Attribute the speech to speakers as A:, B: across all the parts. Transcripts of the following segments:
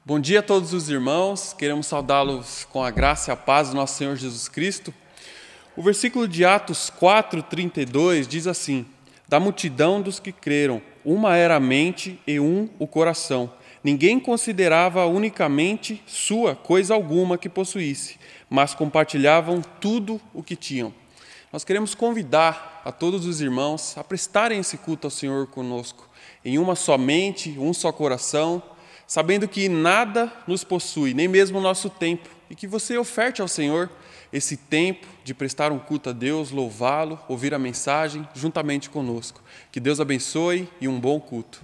A: Bom dia a todos os irmãos, queremos saudá-los com a graça e a paz do nosso Senhor Jesus Cristo. O versículo de Atos 4:32 diz assim: da multidão dos que creram, uma era a mente e um o coração. Ninguém considerava unicamente sua coisa alguma que possuísse, mas compartilhavam tudo o que tinham. Nós queremos convidar a todos os irmãos a prestarem esse culto ao Senhor conosco, em uma só mente, um só coração, sabendo que nada nos possui, nem mesmo o nosso tempo, e que você oferte ao Senhor esse tempo de prestar um culto a Deus, louvá-lo, ouvir a mensagem juntamente conosco. Que Deus abençoe e um bom culto.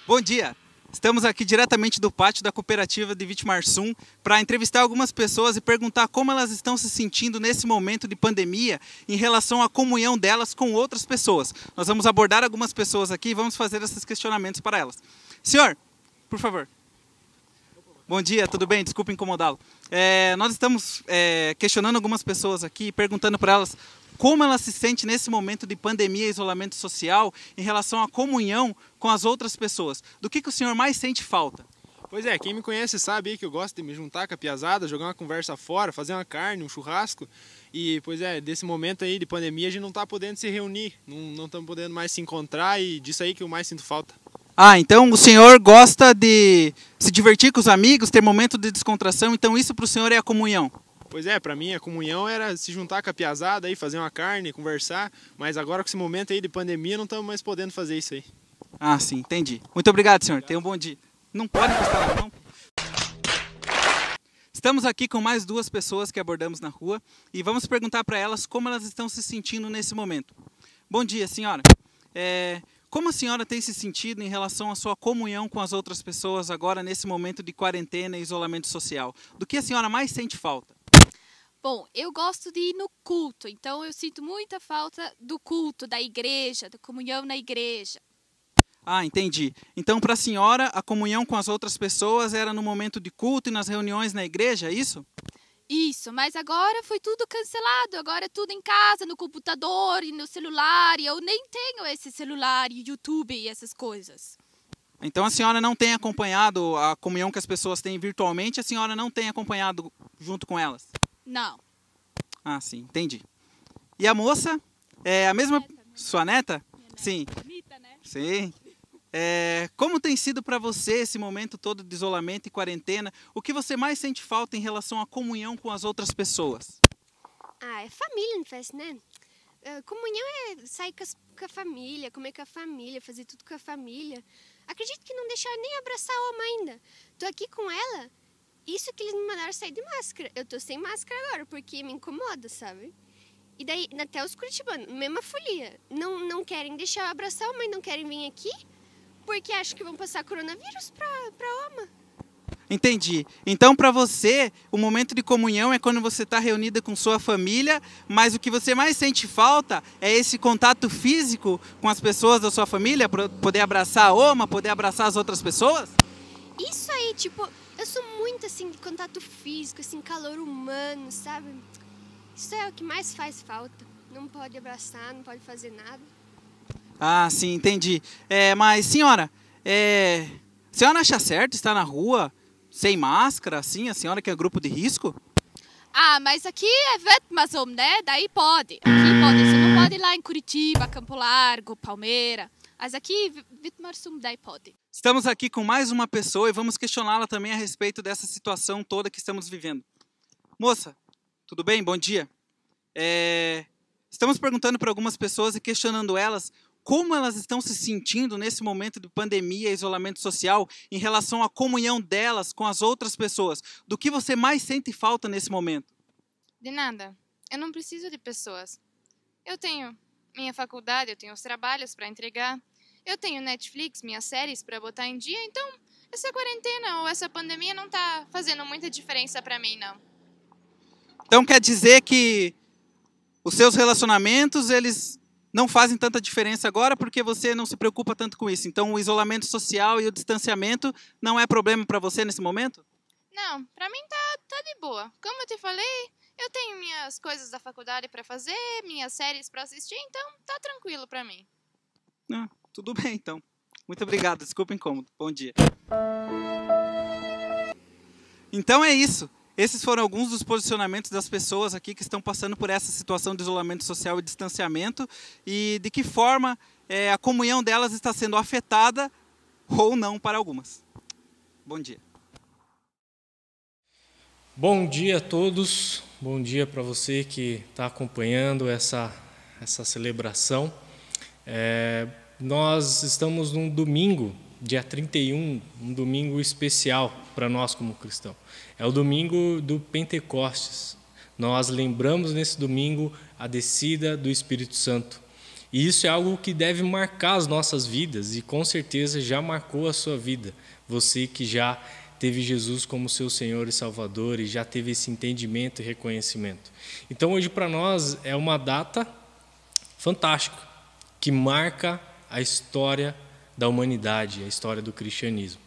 B: Bom dia! Estamos aqui diretamente do pátio da cooperativa de Vitimarsum para entrevistar algumas pessoas e perguntar como elas estão se sentindo nesse momento de pandemia em relação à comunhão delas com outras pessoas. Nós vamos abordar algumas pessoas aqui e vamos fazer esses questionamentos para elas. Senhor, por favor. Bom dia, tudo bem? Desculpa incomodá-lo. Nós estamos questionando algumas pessoas aqui, perguntando para elas como ela se sente nesse momento de pandemia e isolamento social em relação à comunhão com as outras pessoas. Do que o senhor mais sente falta?
C: Pois é, quem me conhece sabe aí que eu gosto de me juntar com a piazada, jogar uma conversa fora, fazer uma carne, um churrasco. E, pois é, desse momento aí de pandemia a gente não está podendo se reunir, não estamos podendo mais se encontrar e disso aí que eu mais sinto falta.
B: Ah, então o senhor gosta de se divertir com os amigos, ter momento de descontração, então isso para o senhor é a comunhão?
C: Pois é, para mim a comunhão era se juntar com a piazada aí, fazer uma carne, conversar, mas agora com esse momento aí de pandemia não estamos mais podendo fazer isso aí.
B: Ah, sim, entendi. Muito obrigado, senhor. Tenha um bom dia. Não pode encostar na mão. Estamos aqui com mais duas pessoas que abordamos na rua e vamos perguntar para elas como elas estão se sentindo nesse momento. Bom dia, senhora. Como a senhora tem se sentido em relação à sua comunhão com as outras pessoas agora nesse momento de quarentena e isolamento social? Do que a senhora mais sente falta?
D: Bom, eu gosto de ir no culto, então eu sinto muita falta do culto, da igreja, da comunhão na igreja.
B: Ah, entendi. Então, para a senhora, a comunhão com as outras pessoas era no momento de culto e nas reuniões na igreja, é isso?
D: Isso, mas agora foi tudo cancelado, agora é tudo em casa, no computador e no celular, e eu nem tenho esse celular e YouTube e essas coisas.
B: Então a senhora não tem acompanhado a comunhão que as pessoas têm virtualmente, a senhora não tem acompanhado junto com elas?
D: Não.
B: Ah, sim, entendi. E a moça? É a mesma...
D: Neta,
B: Sua neta?
D: Neta.
B: Sim.
D: Bonita, né?
B: Sim. Como tem sido para você esse momento todo de isolamento e quarentena? O que você mais sente falta em relação à comunhão com as outras pessoas?
E: É Familienfest, né? Comunhão é sair com a família, comer com a família, fazer tudo com a família. Acredito que não deixaram nem abraçar a Oma ainda. Tô aqui com ela, isso que eles me mandaram sair de máscara. Eu tô sem máscara agora, porque me incomoda, sabe? E daí, até os curitibanos, mesma folia. Não querem deixar eu abraçar a Oma e não querem vir aqui, porque acham que vão passar coronavírus pra Oma.
B: Entendi. Então, para você, o momento de comunhão é quando você está reunida com sua família, mas o que você mais sente falta é esse contato físico com as pessoas da sua família, para poder abraçar a Oma, poder abraçar as outras pessoas?
E: Isso aí, tipo, eu sou muito, assim, de contato físico, assim, calor humano, sabe? Isso é o que mais faz falta. Não pode abraçar, não pode fazer nada.
B: Ah, sim, entendi. Mas, senhora, a senhora acha certo estar na rua sem máscara, assim, a senhora que é grupo de risco?
D: Ah, mas aqui é Vitimarsum, né? Daí pode. Aqui pode. Você não pode ir lá em Curitiba, Campo Largo, Palmeira. Mas aqui, Vitimarsum, daí pode.
B: Estamos aqui com mais uma pessoa e vamos questioná-la também a respeito dessa situação toda que estamos vivendo. Moça, tudo bem? Bom dia. Estamos perguntando para algumas pessoas e questionando elas como elas estão se sentindo nesse momento de pandemia e isolamento social em relação à comunhão delas com as outras pessoas. Do que você mais sente falta nesse momento?
F: De nada. Eu não preciso de pessoas. Eu tenho minha faculdade, eu tenho os trabalhos para entregar, eu tenho Netflix, minhas séries para botar em dia, então essa quarentena ou essa pandemia não está fazendo muita diferença para mim, não.
B: Então quer dizer que os seus relacionamentos, eles não fazem tanta diferença agora porque você não se preocupa tanto com isso. Então o isolamento social e o distanciamento não é problema para você nesse momento?
F: Não, para mim tá de boa. Como eu te falei, eu tenho minhas coisas da faculdade para fazer, minhas séries para assistir, então tá tranquilo para mim.
B: Ah, tudo bem, então. Muito obrigado, desculpa o incômodo. Bom dia. Então é isso. Esses foram alguns dos posicionamentos das pessoas aqui que estão passando por essa situação de isolamento social e distanciamento e de que forma a comunhão delas está sendo afetada ou não para algumas. Bom dia.
G: Bom dia a todos, bom dia para você que está acompanhando essa celebração. Nós estamos num domingo, dia 31, um domingo especial para nós como cristãos. É o domingo do Pentecostes. Nós lembramos nesse domingo a descida do Espírito Santo. E isso é algo que deve marcar as nossas vidas, e com certeza já marcou a sua vida. Você que já teve Jesus como seu Senhor e Salvador e já teve esse entendimento e reconhecimento. Então hoje para nós é uma data fantástica, que marca a história da humanidade, a história do cristianismo.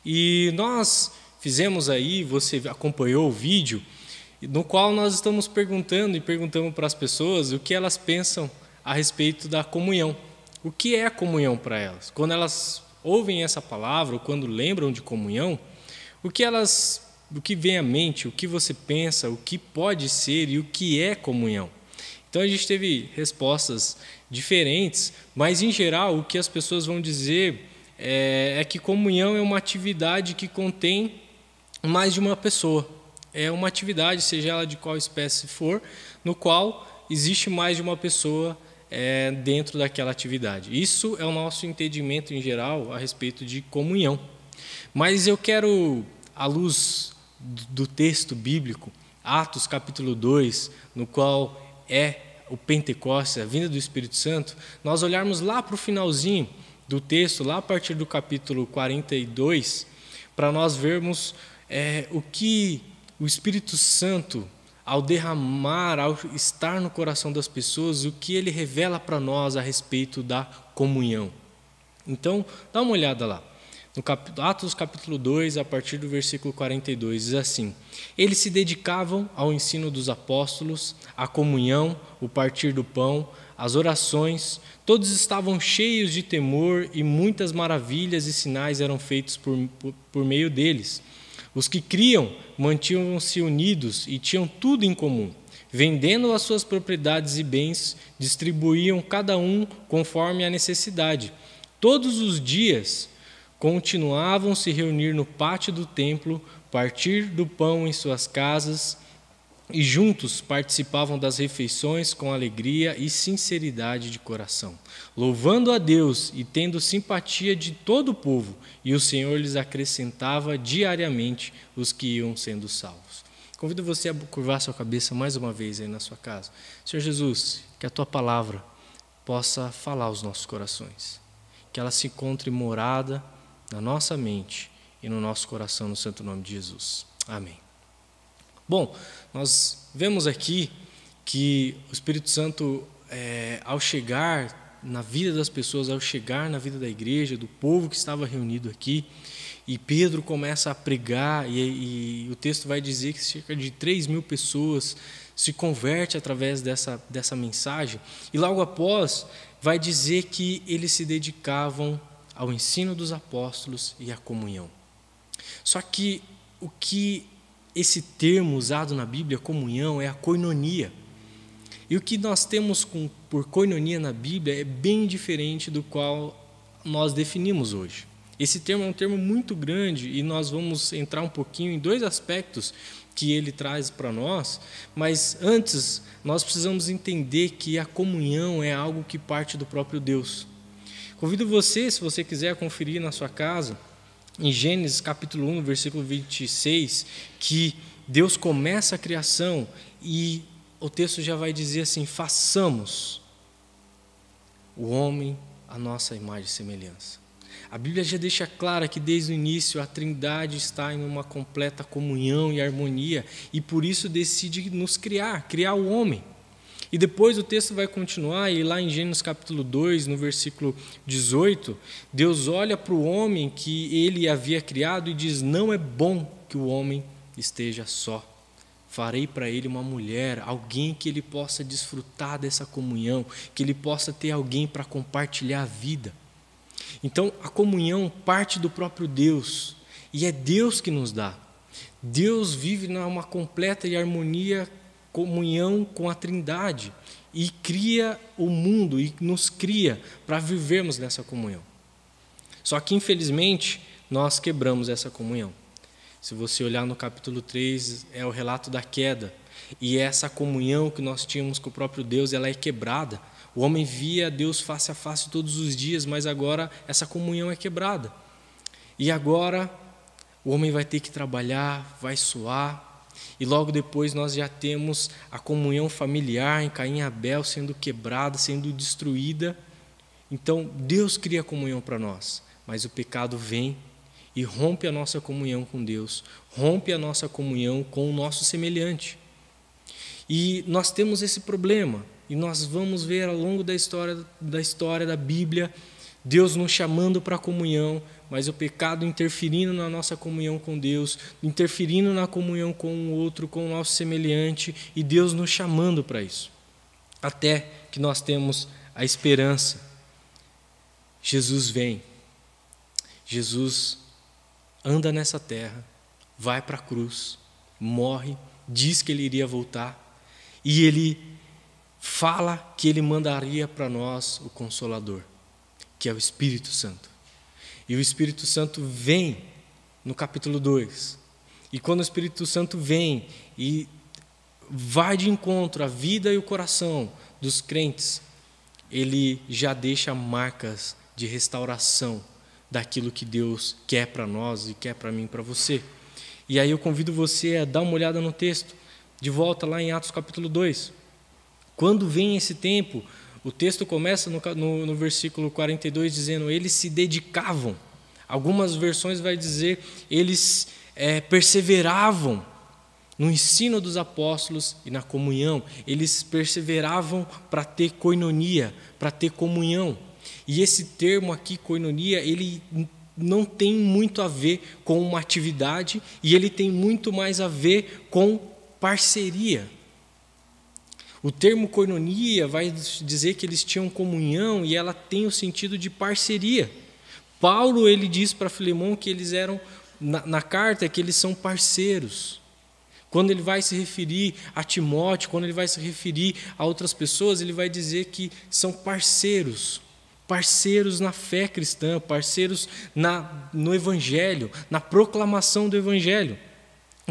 G: E nós fizemos aí, você acompanhou o vídeo, no qual nós estamos perguntamos para as pessoas o que elas pensam a respeito da comunhão. O que é a comunhão para elas? Quando elas ouvem essa palavra, ou quando lembram de comunhão, o que vem à mente, o que você pensa, o que pode ser e o que é comunhão? Então a gente teve respostas diferentes, mas em geral o que as pessoas vão dizer é que comunhão é uma atividade que contém mais de uma pessoa. É uma atividade, seja ela de qual espécie for, no qual existe mais de uma pessoa dentro daquela atividade. Isso é o nosso entendimento em geral a respeito de comunhão. Mas eu quero, à luz do texto bíblico, Atos capítulo 2, no qual é o Pentecostes, a vinda do Espírito Santo, nós olharmos lá para o finalzinho do texto, lá a partir do capítulo 42, para nós vermos o que o Espírito Santo, ao derramar, ao estar no coração das pessoas, o que ele revela para nós a respeito da comunhão. Então, dá uma olhada lá. No Atos capítulo 2, a partir do versículo 42, diz assim: eles se dedicavam ao ensino dos apóstolos, à comunhão, o partir do pão, às orações. Todos estavam cheios de temor e muitas maravilhas e sinais eram feitos por meio deles. Os que criam mantinham-se unidos e tinham tudo em comum. Vendendo as suas propriedades e bens, distribuíam cada um conforme a necessidade. Todos os dias continuavam a se reunir no pátio do templo, partir do pão em suas casas, e juntos participavam das refeições com alegria e sinceridade de coração, louvando a Deus e tendo simpatia de todo o povo, e o Senhor lhes acrescentava diariamente os que iam sendo salvos. Convido você a curvar sua cabeça mais uma vez aí na sua casa. Senhor Jesus, que a Tua palavra possa falar aos nossos corações, que ela se encontre morada na nossa mente e no nosso coração, no santo nome de Jesus. Amém. Bom, nós vemos aqui que o Espírito Santo, ao chegar na vida das pessoas, ao chegar na vida da igreja, do povo que estava reunido aqui, e Pedro começa a pregar, e o texto vai dizer que cerca de 3.000 pessoas se convertem através dessa mensagem, e logo após vai dizer que eles se dedicavam ao ensino dos apóstolos e à comunhão. Só que o que esse termo usado na Bíblia, comunhão, é a koinonia. E o que nós temos por koinonia na Bíblia é bem diferente do qual nós definimos hoje. Esse termo é um termo muito grande e nós vamos entrar um pouquinho em dois aspectos que ele traz para nós, mas antes nós precisamos entender que a comunhão é algo que parte do próprio Deus. Convido você, se você quiser conferir na sua casa, em Gênesis capítulo 1, versículo 26, que Deus começa a criação e o texto já vai dizer assim: façamos o homem a nossa imagem e semelhança. A Bíblia já deixa clara que desde o início a Trindade está em uma completa comunhão e harmonia e por isso decide nos criar o homem. E depois o texto vai continuar, e lá em Gênesis capítulo 2, no versículo 18, Deus olha para o homem que ele havia criado e diz: não é bom que o homem esteja só. Farei para ele uma mulher, alguém que ele possa desfrutar dessa comunhão, que ele possa ter alguém para compartilhar a vida. Então a comunhão parte do próprio Deus, e é Deus que nos dá. Deus vive numa completa e harmonia, comunhão com a Trindade, e cria o mundo e nos cria para vivermos nessa comunhão. Só que infelizmente nós quebramos essa comunhão. Se você olhar no capítulo 3, é o relato da queda, e essa comunhão que nós tínhamos com o próprio Deus, ela é quebrada. O homem via Deus face a face todos os dias, mas agora essa comunhão é quebrada. E agora o homem vai ter que trabalhar, vai suar, E logo depois nós já temos a comunhão familiar em Caim e Abel sendo quebrada, sendo destruída. Então Deus cria comunhão para nós, mas o pecado vem e rompe a nossa comunhão com Deus, rompe a nossa comunhão com o nosso semelhante. E nós temos esse problema, e nós vamos ver ao longo da história da Bíblia, Deus nos chamando para a comunhão, mas o pecado interferindo na nossa comunhão com Deus, interferindo na comunhão com o outro, com o nosso semelhante, e Deus nos chamando para isso. Até que nós temos a esperança. Jesus vem. Jesus anda nessa terra, vai para a cruz, morre, diz que ele iria voltar, e ele fala que ele mandaria para nós o Consolador, que é o Espírito Santo. E o Espírito Santo vem no capítulo 2. E quando o Espírito Santo vem e vai de encontro à vida e o coração dos crentes, ele já deixa marcas de restauração daquilo que Deus quer para nós e quer para mim e para você. E aí eu convido você a dar uma olhada no texto, de volta lá em Atos capítulo 2. Quando vem esse tempo, o texto começa no versículo 42 dizendo, eles se dedicavam. Algumas versões vai dizer, eles perseveravam no ensino dos apóstolos e na comunhão. Eles perseveravam para ter koinonia, para ter comunhão. E esse termo aqui, koinonia, ele não tem muito a ver com uma atividade e ele tem muito mais a ver com parceria. O termo koinonia vai dizer que eles tinham comunhão e ela tem o sentido de parceria. Paulo, ele diz para Filemão que eles eram, na carta, que eles são parceiros. Quando ele vai se referir a Timóteo, quando ele vai se referir a outras pessoas, ele vai dizer que são parceiros. Parceiros na fé cristã, parceiros no Evangelho, na proclamação do Evangelho.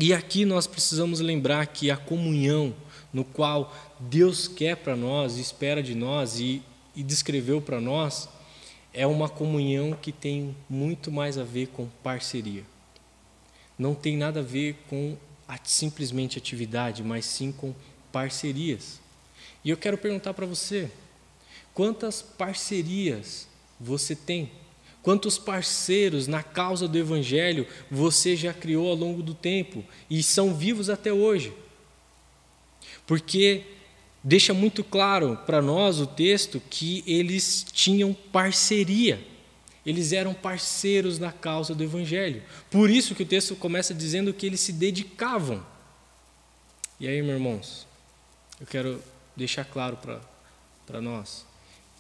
G: E aqui nós precisamos lembrar que a comunhão no qual Deus quer para nós, espera de nós e descreveu para nós, é uma comunhão que tem muito mais a ver com parceria. Não tem nada a ver com simplesmente atividade, mas sim com parcerias. E eu quero perguntar para você, quantas parcerias você tem? Quantos parceiros na causa do Evangelho você já criou ao longo do tempo e são vivos até hoje? Porque deixa muito claro para nós o texto que eles tinham parceria. Eles eram parceiros na causa do Evangelho. Por isso que o texto começa dizendo que eles se dedicavam. E aí, meus irmãos, eu quero deixar claro para nós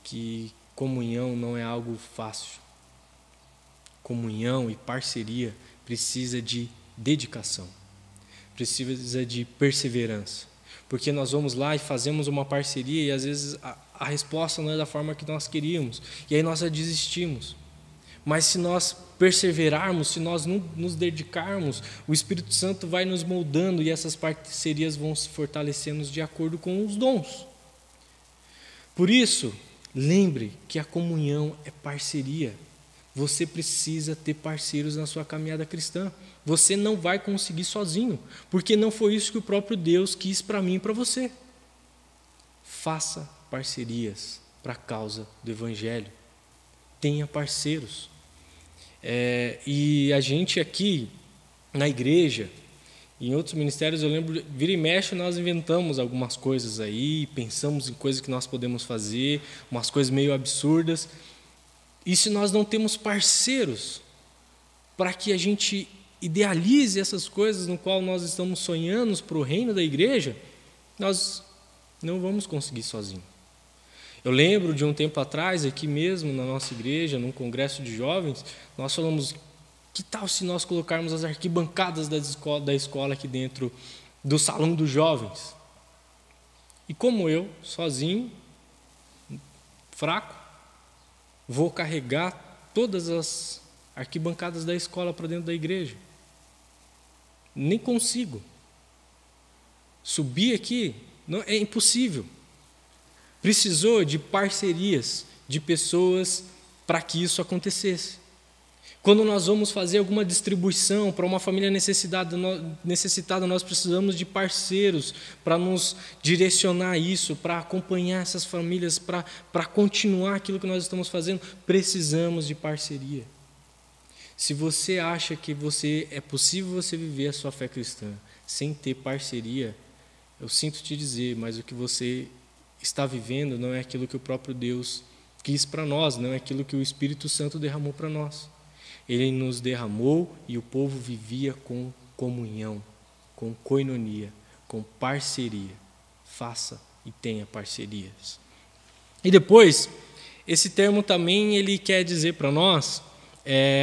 G: que comunhão não é algo fácil. Comunhão e parceria precisa de dedicação, precisa de perseverança. Porque nós vamos lá e fazemos uma parceria e às vezes a resposta não é da forma que nós queríamos. E aí nós já desistimos. Mas se nós perseverarmos, se nós nos dedicarmos, o Espírito Santo vai nos moldando e essas parcerias vão se fortalecendo de acordo com os dons. Por isso, lembre que a comunhão é parceria. Você precisa ter parceiros na sua caminhada cristã. Você não vai conseguir sozinho, porque não foi isso que o próprio Deus quis para mim e para você. Faça parcerias para a causa do Evangelho. Tenha parceiros. E a gente aqui, na igreja, em outros ministérios, eu lembro, vira e mexe, nós inventamos algumas coisas aí, pensamos em coisas que nós podemos fazer, umas coisas meio absurdas. E se nós não temos parceiros para que a gente idealize essas coisas no qual nós estamos sonhando para o reino da igreja, nós não vamos conseguir sozinhos. Eu lembro de um tempo atrás, aqui mesmo na nossa igreja, num congresso de jovens, nós falamos, que tal se nós colocarmos as arquibancadas da escola aqui dentro do salão dos jovens? E como eu, sozinho, fraco, vou carregar todas as arquibancadas da escola para dentro da igreja? Nem consigo. Subir aqui é impossível. Precisou de parcerias, de pessoas para que isso acontecesse. Quando nós vamos fazer alguma distribuição para uma família necessitada, nós precisamos de parceiros para nos direcionar isso, para acompanhar essas famílias, para continuar aquilo que nós estamos fazendo. Precisamos de parceria. Se você acha que é possível você viver a sua fé cristã sem ter parceria, eu sinto te dizer, mas o que você está vivendo não é aquilo que o próprio Deus quis para nós, não é aquilo que o Espírito Santo derramou para nós. Ele nos derramou e o povo vivia com comunhão, com koinonia, com parceria. Faça e tenha parcerias. E depois, esse termo também ele quer dizer para nós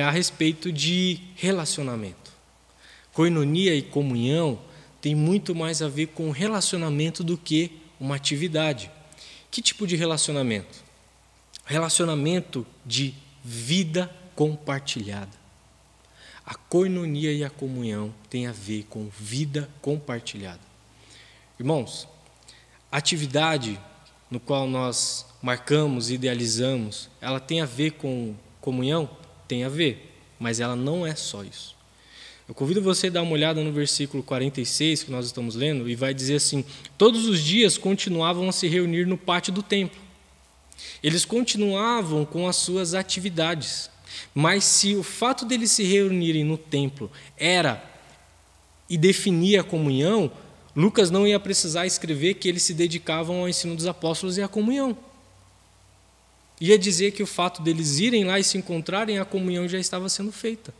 G: a respeito de relacionamento. Koinonia e comunhão tem muito mais a ver com relacionamento do que uma atividade. Que tipo de relacionamento? Relacionamento de vida compartilhada. A koinonia e a comunhão têm a ver com vida compartilhada. Irmãos, a atividade no qual nós marcamos e idealizamos, ela tem a ver com comunhão? Tem a ver, mas ela não é só isso. Eu convido você a dar uma olhada no versículo 46 que nós estamos lendo e vai dizer assim: todos os dias continuavam a se reunir no pátio do templo. Eles continuavam com as suas atividades, mas se o fato deles se reunirem no templo era e definia a comunhão, Lucas não ia precisar escrever que eles se dedicavam ao ensino dos apóstolos e à comunhão. Ia dizer que o fato deles irem lá e se encontrarem, a comunhão já estava sendo feita.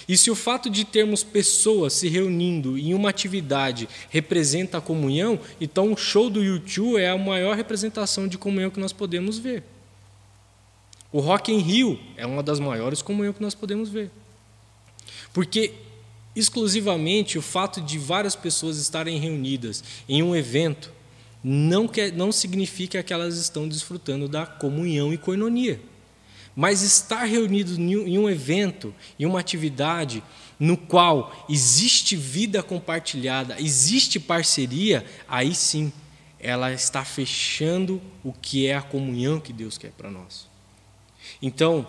G: E se o fato de termos pessoas se reunindo em uma atividade representa a comunhão, então o show do U2 é a maior representação de comunhão que nós podemos ver. O Rock in Rio é uma das maiores comunhões que nós podemos ver. Porque exclusivamente o fato de várias pessoas estarem reunidas em um evento não significa que elas estão desfrutando da comunhão e koinonia. Mas estar reunido em um evento, em uma atividade no qual existe vida compartilhada, existe parceria, aí sim ela está fechando o que é a comunhão que Deus quer para nós. Então,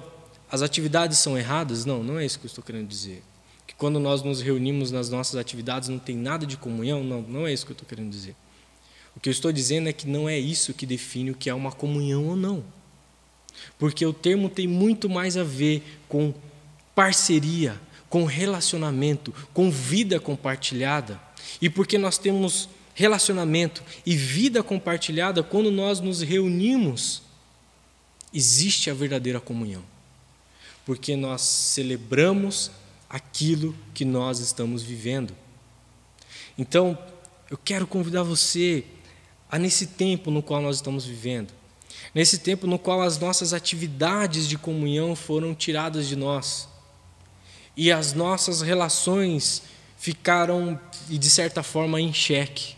G: as atividades são erradas? Não, não é isso que eu estou querendo dizer. Que quando nós nos reunimos nas nossas atividades não tem nada de comunhão? Não, não é isso que eu estou querendo dizer. O que eu estou dizendo é que não é isso que define o que é uma comunhão ou não. Porque o termo tem muito mais a ver com parceria, com relacionamento, com vida compartilhada. E porque nós temos relacionamento e vida compartilhada, quando nós nos reunimos, existe a verdadeira comunhão. Porque nós celebramos aquilo que nós estamos vivendo. Então, eu quero convidar você a, nesse tempo no qual nós estamos vivendo, nesse tempo no qual as nossas atividades de comunhão foram tiradas de nós e as nossas relações ficaram, de certa forma, em xeque.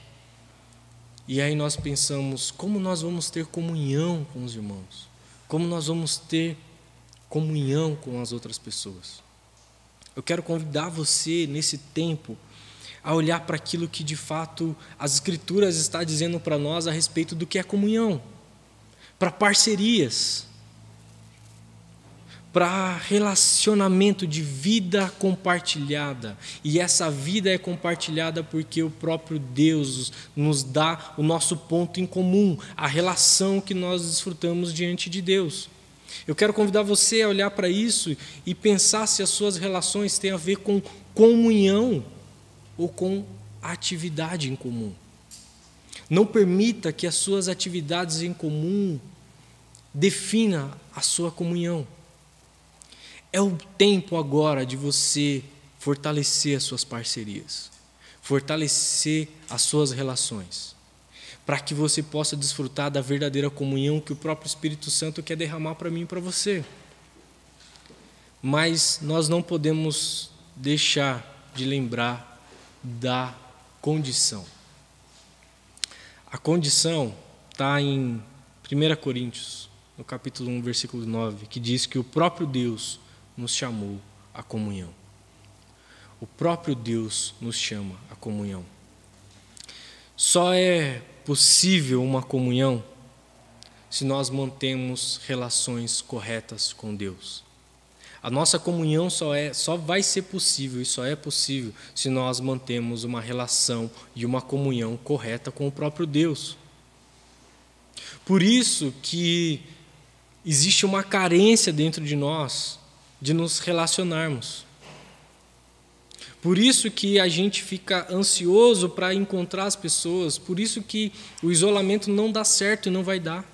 G: E aí nós pensamos, como nós vamos ter comunhão com os irmãos? Como nós vamos ter comunhão com as outras pessoas? Eu quero convidar você, nesse tempo, a olhar para aquilo que, de fato, as Escrituras estão dizendo para nós a respeito do que é comunhão. Para parcerias, para relacionamento de vida compartilhada. E essa vida é compartilhada porque o próprio Deus nos dá o nosso ponto em comum, a relação que nós desfrutamos diante de Deus. Eu quero convidar você a olhar para isso e pensar se as suas relações têm a ver com comunhão ou com atividade em comum. Não permita que as suas atividades em comum defina a sua comunhão. É o tempo agora de você fortalecer as suas parcerias, fortalecer as suas relações, para que você possa desfrutar da verdadeira comunhão que o próprio Espírito Santo quer derramar para mim e para você. Mas nós não podemos deixar de lembrar da condição. A condição está em 1 Coríntios, no capítulo 1, versículo 9, que diz que o próprio Deus nos chamou à comunhão. O próprio Deus nos chama à comunhão. Só é possível uma comunhão se nós mantemos relações corretas com Deus. A nossa comunhão só vai ser possível e só é possível se nós mantemos uma relação e uma comunhão correta com o próprio Deus. Por isso que existe uma carência dentro de nós de nos relacionarmos. Por isso que a gente fica ansioso para encontrar as pessoas, por isso que o isolamento não dá certo e não vai dar.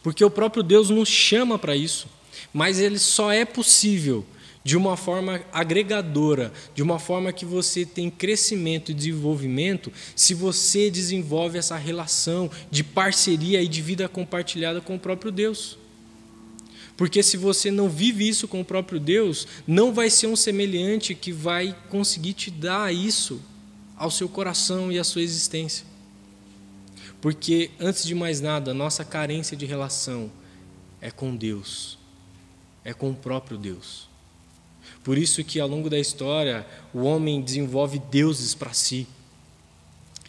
G: Porque o próprio Deus nos chama para isso, mas ele só é possível de uma forma agregadora, de uma forma que você tem crescimento e desenvolvimento, se você desenvolve essa relação de parceria e de vida compartilhada com o próprio Deus. Porque se você não vive isso com o próprio Deus, não vai ser um semelhante que vai conseguir te dar isso ao seu coração e à sua existência. Porque, antes de mais nada, a nossa carência de relação é com Deus, é com o próprio Deus. Por isso que, ao longo da história, o homem desenvolve deuses para si,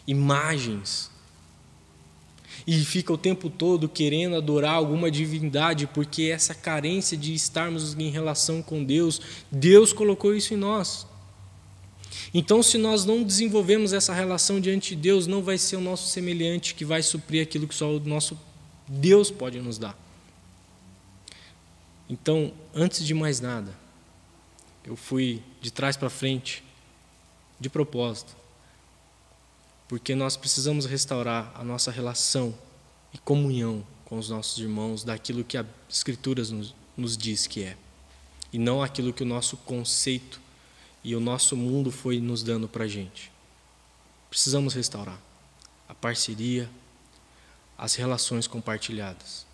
G: imagens, e fica o tempo todo querendo adorar alguma divindade, porque essa carência de estarmos em relação com Deus, Deus colocou isso em nós. Então, se nós não desenvolvemos essa relação diante de Deus, não vai ser o nosso semelhante que vai suprir aquilo que só o nosso Deus pode nos dar. Então, antes de mais nada, eu fui de trás para frente, de propósito, porque nós precisamos restaurar a nossa relação e comunhão com os nossos irmãos daquilo que as Escrituras nos diz que é, e não aquilo que o nosso conceito e o nosso mundo foi nos dando para a gente. Precisamos restaurar a parceria, as relações compartilhadas.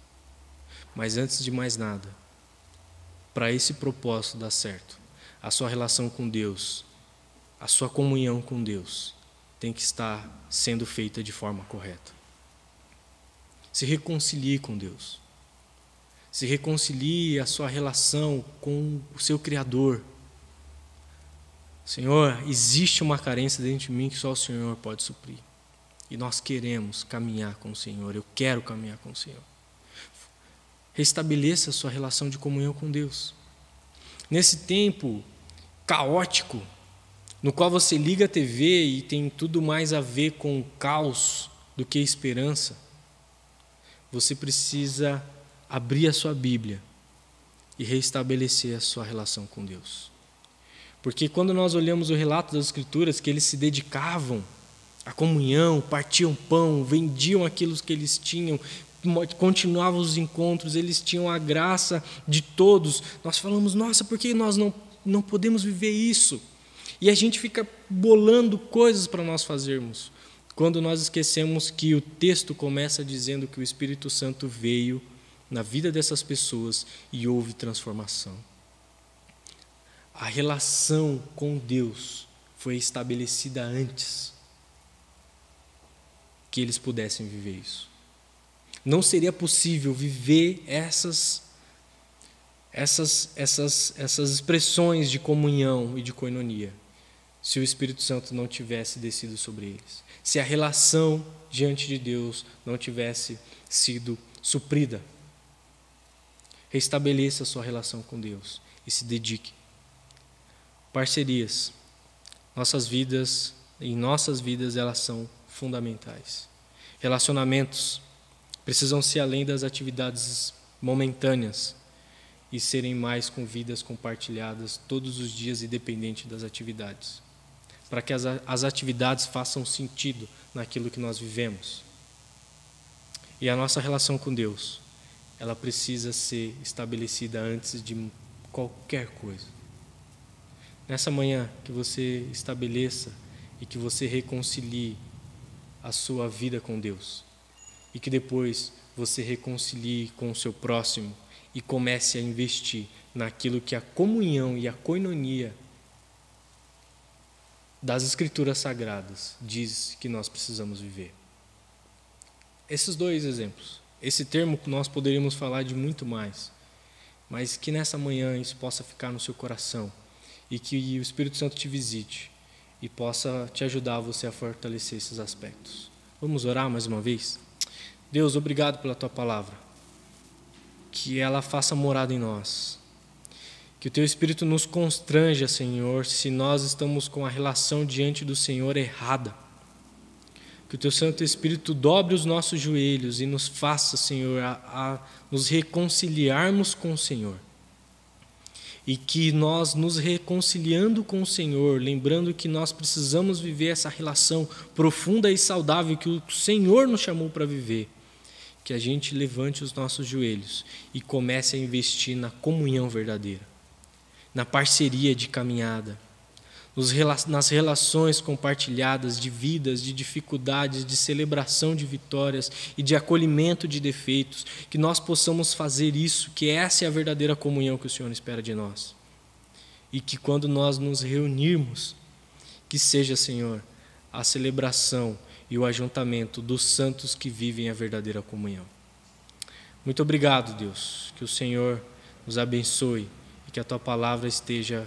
G: Mas antes de mais nada, para esse propósito dar certo, a sua relação com Deus, a sua comunhão com Deus, tem que estar sendo feita de forma correta. Se reconcilie com Deus. Se reconcilie a sua relação com o seu Criador. Senhor, existe uma carência dentro de mim que só o Senhor pode suprir. E nós queremos caminhar com o Senhor. Eu quero caminhar com o Senhor. Restabeleça a sua relação de comunhão com Deus. Nesse tempo caótico, no qual você liga a TV e tem tudo mais a ver com caos do que esperança, você precisa abrir a sua Bíblia e restabelecer a sua relação com Deus. Porque quando nós olhamos o relato das Escrituras, que eles se dedicavam à comunhão, partiam pão, vendiam aquilo que eles tinham, continuavam os encontros, eles tinham a graça de todos, nós falamos, nossa, por que nós não podemos viver isso? E a gente fica bolando coisas para nós fazermos, quando nós esquecemos que o texto começa dizendo que o Espírito Santo veio na vida dessas pessoas e houve transformação. A relação com Deus foi estabelecida antes que eles pudessem viver isso. Não seria possível viver essas expressões de comunhão e de coinonia se o Espírito Santo não tivesse descido sobre eles, se a relação diante de Deus não tivesse sido suprida. Restabeleça a sua relação com Deus e se dedique. Parcerias. Em nossas vidas elas são fundamentais. Relacionamentos precisam ser além das atividades momentâneas e serem mais com vidas compartilhadas todos os dias, independente das atividades, para que as atividades façam sentido naquilo que nós vivemos. E a nossa relação com Deus, ela precisa ser estabelecida antes de qualquer coisa. Nessa manhã, que você estabeleça e que você reconcilie a sua vida com Deus, e que depois você reconcilie com o seu próximo e comece a investir naquilo que a comunhão e a coinonia das Escrituras Sagradas diz que nós precisamos viver. Esses dois exemplos. Esse termo nós poderíamos falar de muito mais, mas que nessa manhã isso possa ficar no seu coração e que o Espírito Santo te visite e possa te ajudar você a fortalecer esses aspectos. Vamos orar mais uma vez? Deus, obrigado pela Tua palavra, que ela faça morada em nós, Que o Teu Espírito nos constranja, Senhor, se nós estamos com a relação diante do Senhor errada. Que o Teu Santo Espírito dobre os nossos joelhos e nos faça, Senhor, a nos reconciliarmos com o Senhor. E que nós nos reconciliando com o Senhor, lembrando que nós precisamos viver essa relação profunda e saudável que o Senhor nos chamou para viver, que a gente levante os nossos joelhos e comece a investir na comunhão verdadeira, na parceria de caminhada, nas relações compartilhadas de vidas, de dificuldades, de celebração de vitórias e de acolhimento de defeitos, que nós possamos fazer isso, que essa é a verdadeira comunhão que o Senhor espera de nós. E que quando nós nos reunirmos, que seja, Senhor, a celebração e o ajuntamento dos santos que vivem a verdadeira comunhão. Muito obrigado, Deus, que o Senhor nos abençoe e que a Tua palavra esteja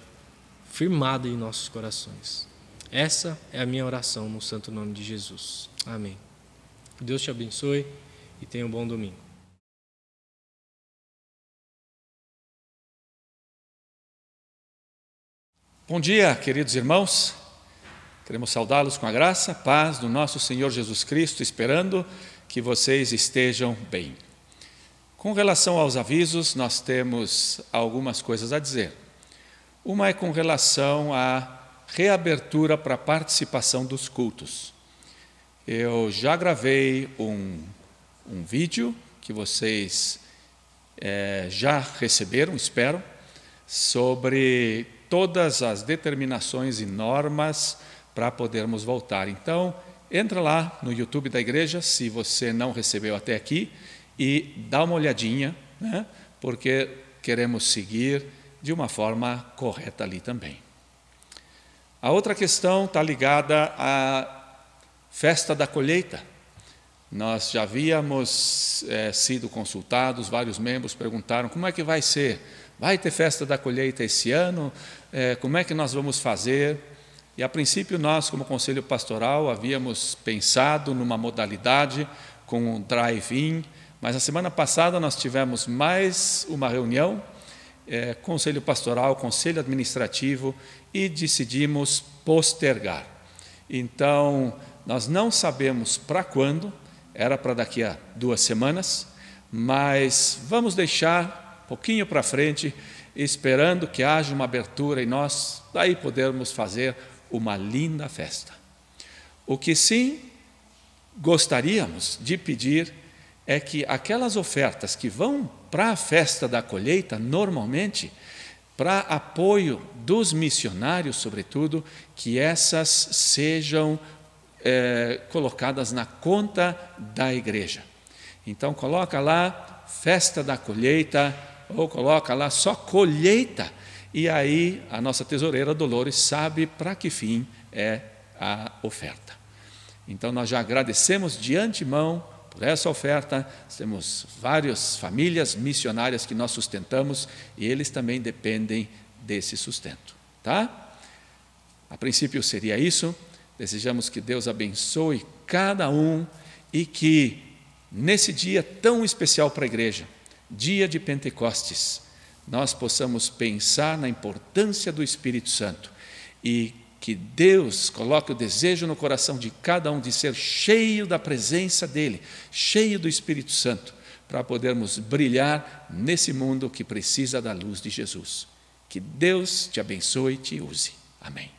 G: firmada em nossos corações. Essa é a minha oração no santo nome de Jesus. Amém. Que Deus te abençoe e tenha um bom domingo.
H: Bom dia, queridos irmãos. Queremos saudá-los com a graça, paz do nosso Senhor Jesus Cristo, esperando que vocês estejam bem. Com relação aos avisos, nós temos algumas coisas a dizer. Uma é com relação à reabertura para a participação dos cultos. Eu já gravei um vídeo que vocês já receberam, espero, sobre todas as determinações e normas para podermos voltar. Então, entra lá no YouTube da igreja, se você não recebeu até aqui, e dá uma olhadinha, né? Porque queremos seguir de uma forma correta ali também. A outra questão está ligada à festa da colheita. Nós já havíamos sido consultados, vários membros perguntaram como é que vai ser? Vai ter festa da colheita esse ano? Como é que nós vamos fazer? E a princípio nós, como Conselho Pastoral, havíamos pensado numa modalidade com um drive-in, mas na semana passada nós tivemos mais uma reunião, Conselho Pastoral, Conselho Administrativo, e decidimos postergar. Então, nós não sabemos para quando, era para daqui a 2 semanas, mas vamos deixar um pouquinho para frente, esperando que haja uma abertura e nós daí podermos fazer uma linda festa. O que sim gostaríamos de pedir é que aquelas ofertas que vão para a festa da colheita, normalmente, para apoio dos missionários, sobretudo, que essas sejam colocadas na conta da igreja. Então, coloca lá festa da colheita, ou coloca lá só colheita, e aí a nossa tesoureira Dolores sabe para que fim é a oferta. Então, nós já agradecemos de antemão por essa oferta. Temos várias famílias missionárias que nós sustentamos e eles também dependem desse sustento, tá? A princípio seria isso. Desejamos que Deus abençoe cada um e que nesse dia tão especial para a igreja, dia de Pentecostes, nós possamos pensar na importância do Espírito Santo e que Deus coloque o desejo no coração de cada um de ser cheio da presença dEle, cheio do Espírito Santo, para podermos brilhar nesse mundo que precisa da luz de Jesus. Que Deus te abençoe e te use. Amém.